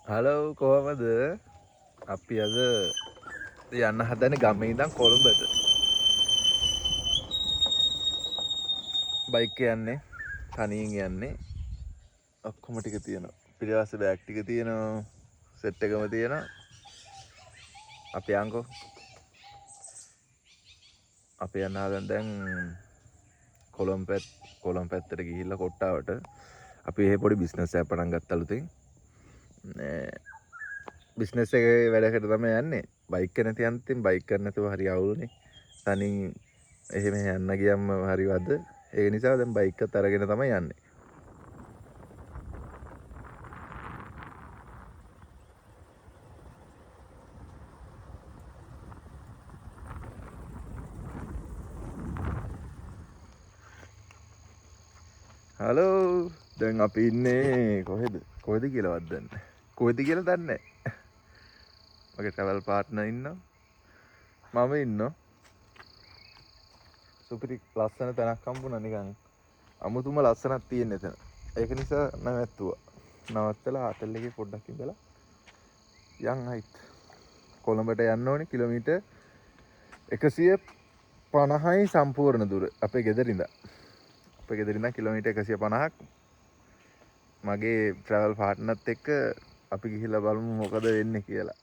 Hello කොහමද? අපි අද යන්න හදන්නේ ගමේ ඉඳන් කොළඹට. බයික් යන්නේ තනියෙන් යන්නේ. ඔක්කොම ටික තියෙනවා. පිටිපස්සේ බෑග් ටික තියෙනවා. සෙට් එකම තියෙනවා. අපි යන්කෝ. අපි යන්න හදන දැන් කොළඹ පැත්තට ගිහිල්ලා කොට්ටාවට. අපි එහෙ පොඩි බිස්නස් එකක් පටන් ගත්ත අලුතෙන්. බිස්නස් එකේ වැඩකට තමයි යන්නේ. බයික් එක නැති යන්තින් බයික් එක නැතුව හරි අවුල්නේ. තනින් එහෙම යන්න ගියම හරි වද. ඒ නිසා දැන් බයික් එකත් අරගෙන තමයි යන්නේ. හලෝ දැන් අපි ඉන්නේ කොහෙද කියලාවත් දන්නේ නැහැ. කොහෙද කියලා දන්නේ නැහැ. මගේ ට්‍රැවල් පාර්ට්නර් ඉන්නවා. මම ඉන්නවා. සුපිරි ලස්සන තැනක් හම්බුණා නිකන්. අමුතුම ලස්සනක් තියෙන එතන. ඒක නිසා නැවැත්තුවා. නවත්තලා ආතල් එකේ පොඩ්ඩක් ඉඳලා යන් හයිට්. කොළඹට යන්න ඕනේ කිලෝමීටර් 150යි සම්පූර්ණ දුර අපේ ගෙදර ඉඳන්. අපේ ගෙදර ඉඳන් කිලෝමීටර් 150ක් මගේ ට්‍රැවල් පාර්ට්නර්ත් එක්ක අපි ගිහිල්ලා බලමු මොකද වෙන්නේ කියලා.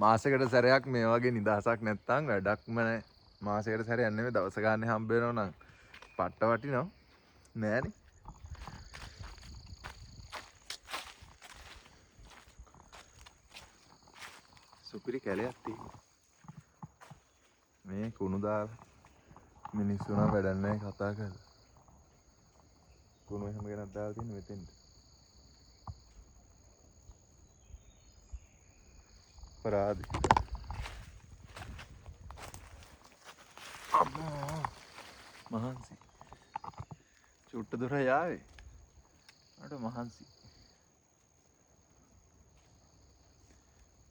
මාසෙකට සැරයක් මේ වගේ නිදහසක් නැත්තම් වැඩක්ම නැහැ. මාසෙකට සැරයක් නෙමෙයි දවස ගානේ හම්බ වෙනවා නම් පට්ට වටිනවා. නෑනේ. සුපිරි කැලයක් තියෙනවා. මේ කුණු දාලා මිනිස්සු නම් වැඩක් නැහැ කතා කරලා. කුණු එහෙම ගෙනත් දාලා තියෙන මෙතෙන්ට. පරාදි. අම්මා මහන්සි. චුට්ට දුර යාවේ. අර මහන්සි.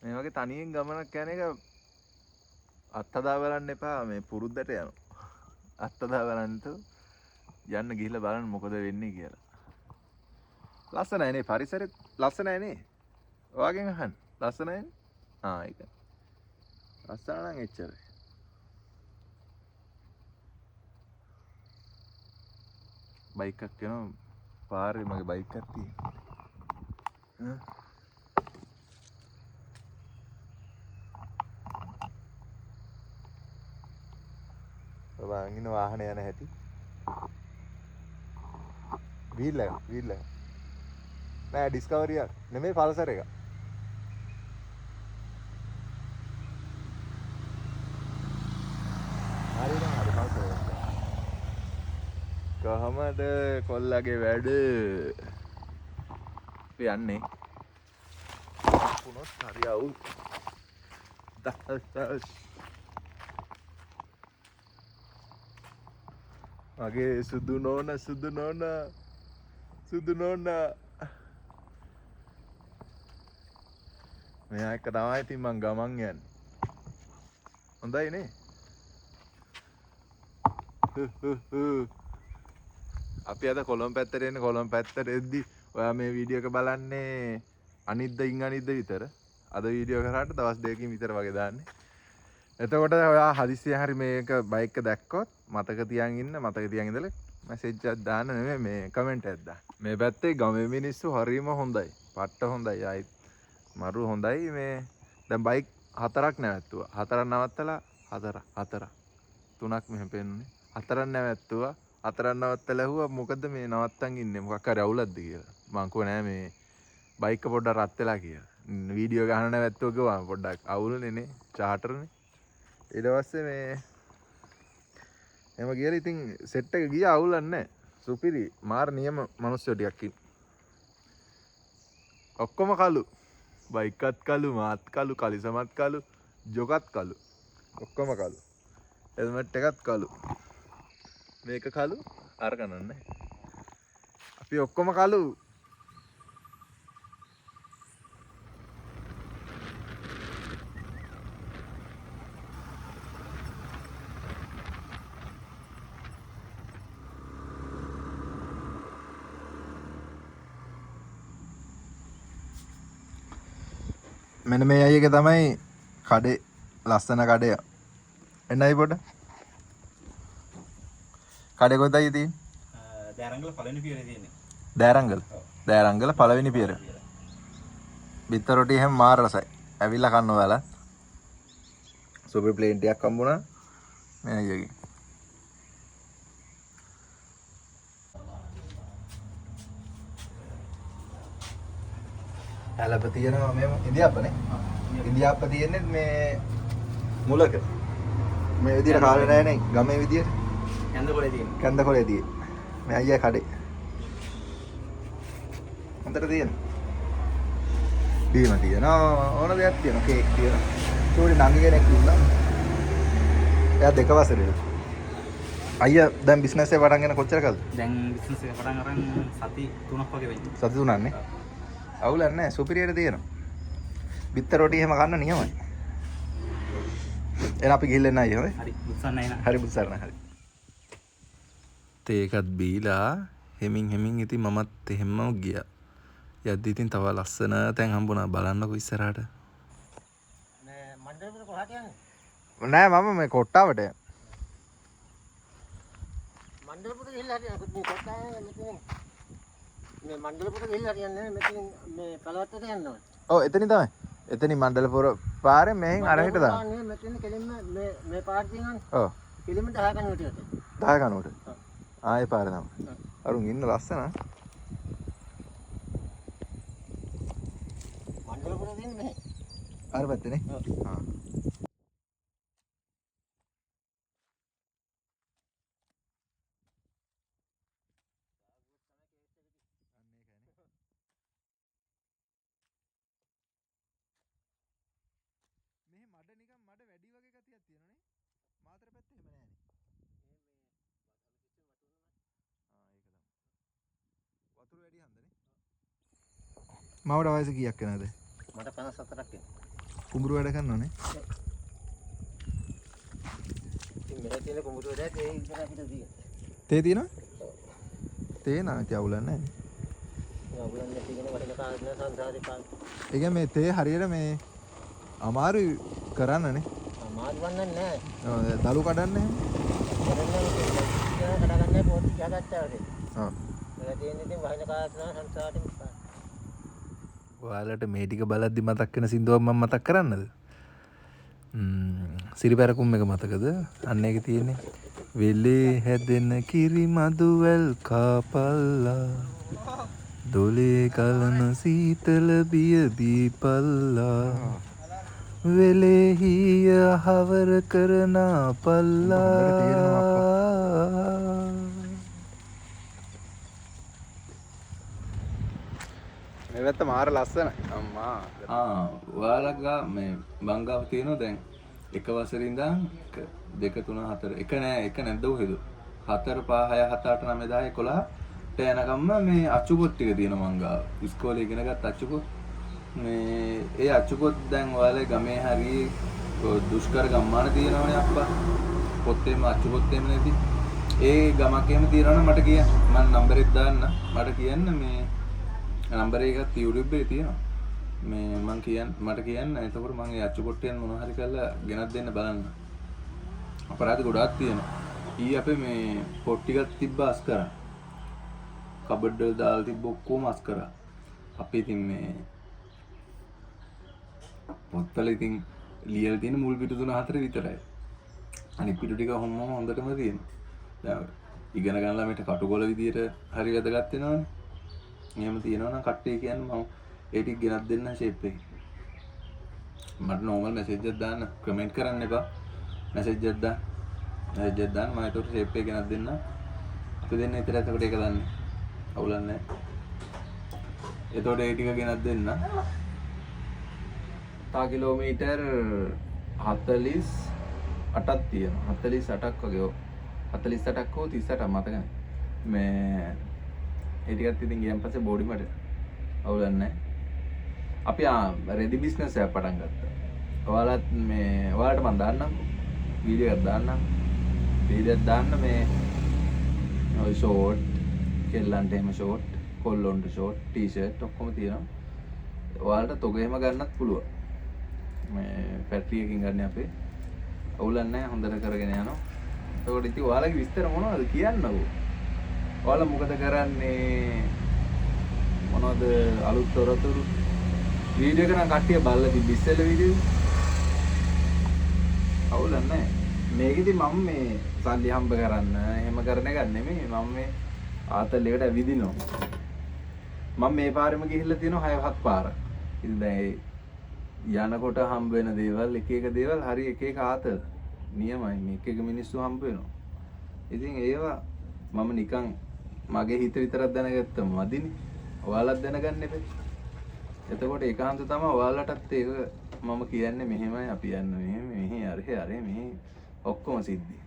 මේ වගේ තනියෙන් ගමනක් යන එක අත්හදා බලන්න එපා මේ පුරුද්දට යනවා. අත්හදා බලන්න යන්න ගිහිල්ලා බලන්න මොකද වෙන්නේ කියලා. ලස්සනයි නේ පරිසරෙත් ලස්සනයි නේ. ඔයාගෙන් අහන්න. ලස්සනයි නේ? ඒක. ලස්සන නම් එච්චරයි. බයික් එකක් යනවා පාරේ මගේ බයික් එකක් තියෙනවා. වාහන වාහන යන හැටි. වීල් එක. නෑ ඩිස්කවරි එක. නෙමෙයි පල්සර් එක. හරි පල්සර් එක. කොහමද කොල්ලගේ වැඩ? අපි යන්නේ. පුනොත් හරි අවුල්. දහස්. මගේ සුදු නෝන මෙයා එක්ක තමයි ඉතින් මං ගමන් යන්නේ. හොඳයි නේ. අපි අද කොළඹ පැත්තට එන්නේ. කොළඹ පැත්තට එද්දි ඔයා මේ වීඩියෝ එක බලන්නේ අනිද්ද විතර. අද වීඩියෝ කරාට දවස් දෙකකින් විතර වගේ දාන්නේ. එතකොට ඔයා හදිස්සියෙන් හරි මේක බයික් එක දැක්කොත් මතක තියන් ඉඳලා මැසේජ් එකක් දාන්න නෙමෙයි මේ කමෙන්ට් එකක් දාන්න. මේ පැත්තේ ගමේ මිනිස්සු හරිම හොඳයි. පට්ට හොඳයි. ආයි මරු හොඳයි මේ දැන් බයික් 4ක් නැවැත්තුවා. 4ක් නවත්තලා 4 3ක් මෙහෙම පෙන්නුනේ. 4ක් නැවැත්තුවා. 4ක් නවත්තලා ඇහුවා මොකද මේ නවත්තන් ඉන්නේ මොකක් හරි අවුලක්ද කියලා. මං කිව්වා නෑ මේ බයික් එක පොඩ්ඩක් රත් වෙලා කියලා. වීඩියෝ ගන්න නැවැත්තුවා කිව්වා පොඩ්ඩක් අවුල්නේ නේ චාටර්නේ. ඊට පස්සේ මේ එම ගියලා ඉතින් සෙට් එක ගියා අවුලක් නැහැ. සුපිරි මාර නියම මිනිස්සු ටිකක් ඉන්න. ඔක්කොම කළු. බයික්කත් කළු, මාත් කළු, කලිසමත් කළු, ජොකත් කළු. ඔක්කොම කළු. හෙල්මට් එකත් කළු. මේක කළු අරක නන්නේ. අපි ඔක්කොම කළු. මෙන්න මේ අයගේ තමයි කඩේ ලස්සන කඩය. එන්නයි පොඩ. කඩේ කොහෙද තියෙන්නේ? දෑරංගල පළවෙනි පියරේ තියෙන්නේ. දෑරංගල. දෑරංගල පළවෙනි පියර. බිත්තර රොටි හැම මාර රසයි. ඇවිල්ලා කන්න ඔයාලා. සුපර් ප්ලේන් ටිකක් හම්බුණා. මේ අයගේ. හැලප තියෙනවා මේ ඉන්දියාප්පනේ. ඉන්දියාප්ප තියෙන්නේ මේ මුලක. මේ විදිහට කාලේ නැහැ නේ ගමේ විදිහට. කන්දකොලේ තියෙන්නේ. කන්දකොලේ තියෙන්නේ. මේ අයියා කඩේ. හොඳට තියෙනවා. බීම තියෙනවා ඕන දෙයක් තියෙනවා. කේක් තියෙනවා. චූටි නංගි කෙනෙක් ඉන්නවා. එයා 2 වසරේ. අයියා දැන් බිස්නස් එක පටන් ගන්න කොච්චර කල්ද? දැන් බිස්නස් එක පටන් අරන් සති 3ක් වගේ වෙන්නේ. සති 3ක් නේ. අවුලක් නැහැ සුපිරියට තියෙනවා. බිත්තර රොටි එහෙම කන්න නියමයි. එහෙනම් අපි ගිහින් එන්න අයියා හොඳයි. හරි බුත්සන්න එන. හරි බුත්සන්න හරි. තේකත් බීලා හෙමින් ඉතින් මමත් එහෙමම ගියා. යද්දි ඉතින් තව ලස්සන තැන් හම්බුණා බලන්නකො ඉස්සරහට. මේ මණ්ඩලපුර කොහාට යන්නේ? නෑ මම මේ කොට්ටාවට යනවා. මණ්ඩලපුර ගිහිල්ලා හරියන්නේ මේ කොට්ටාවේ මෙතන. මේ මණ්ඩලපුර ගිහිල්ලා හරියන්නේ මෙතන මේ පළවත්තට යන්න ඕනේ. ඔව් එතනින් තමයි. එතනින් මණ්ඩලපුර පාරේ මෙහෙන් අරහෙට දාන්න. මෙතන කෙලින්ම මේ පාර තියෙනවනේ. ඔව්. කෙලින්ම 10 කනුවට යන්න. 10 කනුවට. ආයේ පාරේ තමයි. අරුන් ඉන්න ලස්සන. මණ්ඩලපුර තියෙන්නේ මෙහෙ. අර පැත්තේ නේ. ආ. මේ මඩ නිකන් මඩ වැඩි වගේ ගතියක් තියෙනනේ. මාතර පැත්තේ එහෙම නෑනේ. වතුර වැඩි හන්දනේ. මවට වයස කීයක් වෙනවද? මට 54ක් එනවා. කුඹුරු වැඩ කරනවනේ. ඉතින් මෙහෙ තියෙන කුඹුරු වැඩ ඒ ඉතර අපිට තියෙන්නේ. තේ තියෙනවද? තේ නැති අවුලක් නැහැ. ඒ අවුලන්නේ තියෙන වටින කාරණ සංසාරේ පාන. ඒ කියන්නේ මේ තේ හරියට මේ අමාරු කරන්නනේ. අමාරු වන්නේ නැහැ. ඔව් දලු කඩන්නේ. කඩගන්නේ පොඩි ජාගත්තා වගේ. ඔව්. මෙහෙ තියෙන ඉතින් වහින කාරණ සංසාරේ පාන. ඔයාලට මේ ටික බලද්දි මතක් වෙන සින්දුවක් මම මතක් කරන්නද? සිරිපැරකුම් එක මතකද? අන්න ඒක තියෙන්නේ. වෙලේ හැදෙන කිරි මදුවැල් කාපල්ලා දොලේ කලන සීතල බිය දීපල්ලා වෙලේ හිය හවර කරන පල්ලා මේ වැත්ත මාර ලස්සනයි අම්මා. ඔයාලගේ මේ බංගාව තියෙනවා දැන් එක වසරේ ඉඳන් 1 2 3 4 එක නෑ එක නැද්ද ඔහෙද 4 5 6 7 8 9 10 11ට යනකම්ම මේ අච්චුපොත් ටික තියෙනවා මංගාව. ඉස්කෝලේ ඉගෙන ගත්ත අච්චුපොත්. මේ ඒ අච්චුපොත් දැන් ඔයාලේ ගමේ හරි දුෂ්කර ගම්මාන තියෙනවනේ අප්පා. පොත්තේම අච්චුපොත් එහෙම නැති. ඒ ගමක් එහෙම තියෙනවනම් මට කියන්න. මම නම්බරෙත් දාන්න. මට කියන්න මේ නම්බර එකත් YouTube එකේ තියෙනවා. මේ මට කියන්න. එතකොට මම ඒ අච්චුපොට්ටියන් මොනවා හරි කරලා ගෙනත් දෙන්න බලන්න. අපරාධ ගොඩාක් තියෙනවා. ඊ අපේ මේ පොත් ටිකක් තිබ්බ අස් කරා. කබඩ් වල දාලා තිබ්බ ඔක්කොම අස් කරා. අපි ඉතින් මේ පොත්වල ඉතින් ලියලා තියෙන මුල් පිටු 3-4 විතරයි. අනිත් පිටු ටික හොඳටම තියෙනවා. දැන් ඉගෙන ගන්න ළමයට කටුකොල විදියට හරි වැදගත් වෙනවනේ. එහෙම තියෙනවා නම් කට්ටිය කියන්නේ මම ඒ ටික ගෙනත් දෙන්න ෂේප් එකේ. මට normal message එකක් දාන්න කමෙන්ට් කරන්න එපා. message එකක් දාන්න. message එකක් දාන්න මම ඒකට ෂේප් එක ගෙනත් දෙන්න. අපි දෙන්න විතර එතකොට ඒක දාන්න. අවුලක් නැහැ. එතකොට ඒ ටික ගෙනත් දෙන්න. තා කිලෝමීටර් 48ක් තියෙනවා. 48ක් වගේ. 48ක් හෝ 38ක් මතක නැහැ. මේ ඒ ටිකත් ඉතින් ගියන් පස්සේ බෝඩි මට අවුලක් නැහැ. අපි රෙදි බිස්නස් එකක් පටන් ගත්තා. ඔයාලත් මේ ඔයාලට මම දාන්නම් වීඩියෝ එකක් දාන්නම්. වීඩියෝ එකක් දාන්න මේ ඔය ෂෝට් කෙල්ලන්ට එහෙම ෂෝට් කොල්ලොන්ට ෂෝට් ටී-ෂර්ට් ඔක්කොම තියෙනවා. ඔයාලට තොග එහෙම ගන්නත් පුළුවන්. මේ ෆැක්ටරි එකකින් ගන්න අපේ. අවුලක් නැහැ හොඳට කරගෙන යනවා. එතකොට ඉතින් ඔයාලගේ විස්තර මොනවද කියන්නකෝ. ඔයාලා මොකද කරන්නේ? මොනවද අලුත් තොරතුරු? වීඩියෝ එක නම් කට්ටිය බලලා තිබ්බ ඉස්සෙල්ල වීඩියෝ. අවුලක් නැහැ. මේකෙදි මම මේ සල්ලි හම්බ කරන්න එහෙම කරන එක නෙමෙයි. මම මේ ආතල් එකට ඇවිදිනවා. මම මේ පාරෙම ගිහිල්ලා තියෙනවා 6-7 පාර. ඉතින් දැන් යනකොට හම්බ වෙන දේවල් එක එක දේවල් හරි එක එක ආතල්. නියමයි මේ එක එක මිනිස්සු හම්බ වෙනවා. ඉතින් ඒවා මම නිකන් මගේ හිත විතරක් දැනගත්තම මදිනේ. ඔයාලත් දැනගන්න එපේ. එතකොට ඒකාන්ත තමයි ඔයාලටත් ඒක මම කියන්නේ මෙහෙමයි අපි යන්නේ මෙහෙ අරහෙ මෙහෙ ඔක්කොම සිද්ධි.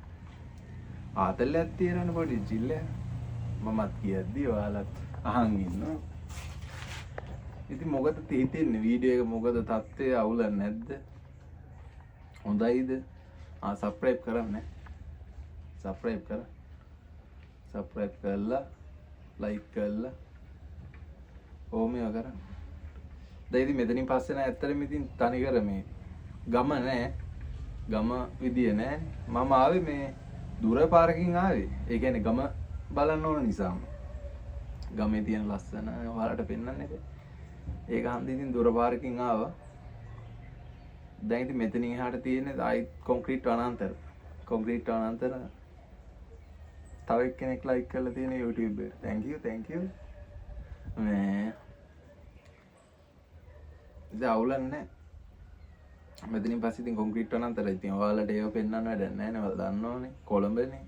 ආතල්ලයක් තියෙනවනේ පොඩි ජිල්ල. මමත් කියද්දි ඔයාලත් අහන් ඉන්නවා. ඉතින් මොකද තීතින්නේ වීඩියෝ එක මොකද තත්ත්වය අවුලක් නැද්ද? හොඳයිද? සබ්ස්ක්‍රයිබ් කරන්න. සබ්ස්ක්‍රයිබ් කරා. සබ්ස්ක්‍රයිබ් කරලා ලයික් කරලා ඕමේව කරන්න. දැන් ඉතින් මෙතනින් පස්සේ නෑ ඇත්තටම ඉතින් තනිකර මේ ගම නෑ. ගම විදිය නෑ. මම ආවේ මේ දුර පාරකින් ආවේ. ඒ කියන්නේ ගම බලන්න ඕන නිසාම. ගමේ තියෙන ලස්සන ඔයාලට පෙන්වන්න එපා. ඒක හන්ද ඉතින් දුර පාරකින් ආවා. දැන් ඉතින් මෙතනින් එහාට තියෙන්නේ ආයි කොන්ක්‍රීට් වනාන්තර. කොන්ක්‍රීට් වනාන්තර තව එක්කෙනෙක් ලයික් කරලා තියෙන YouTube එකට. thank you. මේ ඉතින් අවුලක් නැහැ. මෙතනින් පස්සේ ඉතින් කොන්ක්‍රීට් වනාන්තර ඉතින් ඔයාලට ඒව පෙන්වන්න වැඩක් නැහැ නේ. ඔයාලා දන්නවනේ කොළඹනේ.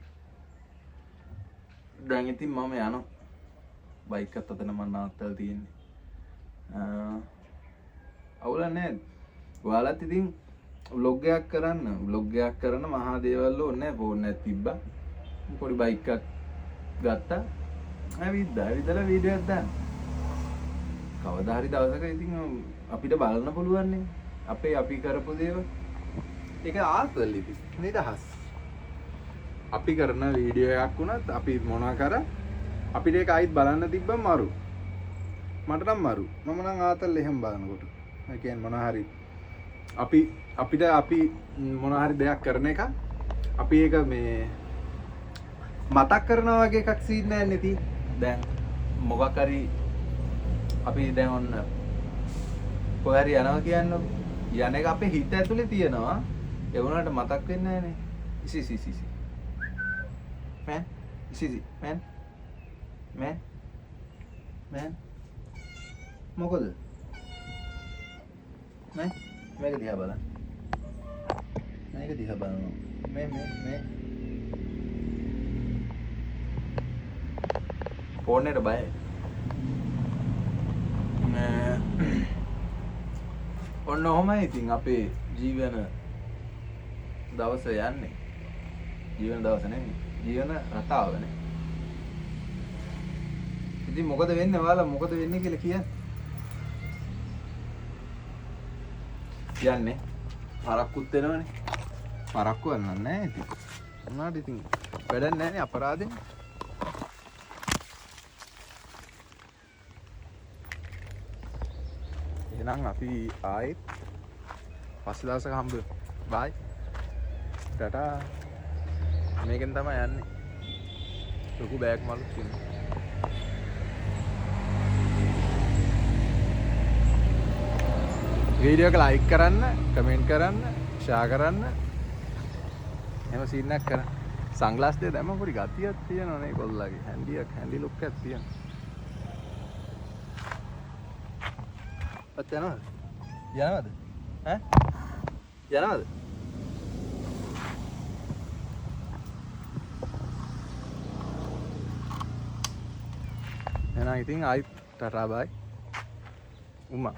දැන් ඉතින් මම යනවා. බයික් එකත් අතන මම නාත්තල් තියෙන්නේ. අවුලක් නැහැ. ඔයාලත් ඉතින් vlog එකක් කරන මහා දේවල් ඕනේ නැහැ. ෆෝන් එකක් තිබ්බා. පොඩි බයික් එකක් ගත්තා. ඇවිදලා වීඩියෝ එකක් දාන්න. කවදා හරි දවසක ඉතින් අපිට බලන්න පුළුවන් නේ. අපි කරපු දේවල්. ඒක ආතල් ඉතින් නිදහස්. අපි කරන වීඩියෝ එකක් වුණත් අපි මොනවා කරා අපිට ඒක ආයිත් බලන්න තිබ්බම මරු. මට නම් මරු. මම නම් ආතල් එහෙම බලනකොට. ඒ කියන්නේ මොනවා හරි අපි මොනවා හරි දෙයක් කරන එක අපි ඒක මේ මතක් කරනවා වගේ එකක් සීන් නැහැ නේ තියෙන්නේ. දැන් මොකක් හරි අපි දැන් ඔන්න කොහේ හරි යනවා කියන්නකො. යන එක අපේ හිත ඇතුලේ තියෙනවා. ඒ වුණාට මතක් වෙන්නේ නැහැ නේ. ඉසි. මෑන් මොකද? මේක දිහා බලන්න. මේ ෆෝන් එකට බයයි. ඔන්න ඔහොමයි ඉතින් අපේ ජීවන දවස යන්නේ. ජීවන දවස නෙමෙයි. ජීවන රටාවනේ. ඉතින් මොකද වෙන්නේ ඔයාලා මොකද වෙන්නේ කියලා කියන්න. යන්නේ පරක්කුත් වෙනවනේ. පරක්කු වෙනව නැහැ ඉතින්. උනාට ඉතින් වැඩක් නැහැ නේ අපරාධෙනේ. එහෙනම් අපි ආයෙත් පස්සේ දවසක හම්බ වෙමු. බයි. ටටා. මේකෙන් තමයි යන්නේ. ලොකු බෑග් මලුත් තියෙනවා. වීඩියෝ එක ලයික් කරන්න, කමෙන්ට් කරන්න, ෂෙයා කරන්න. එහෙම සීන් එකක් කරන්න. සන්ග්ලාස් දෙක දැම්ම පොඩි ගතියක් තියෙනවා නේ කොල්ලගේ. හැන්ඩි ලුක් එකක් තියෙනවා. යනවද? යනවද? එහෙනම් ඉතින් ආයි ටටා බයි. උම්මා.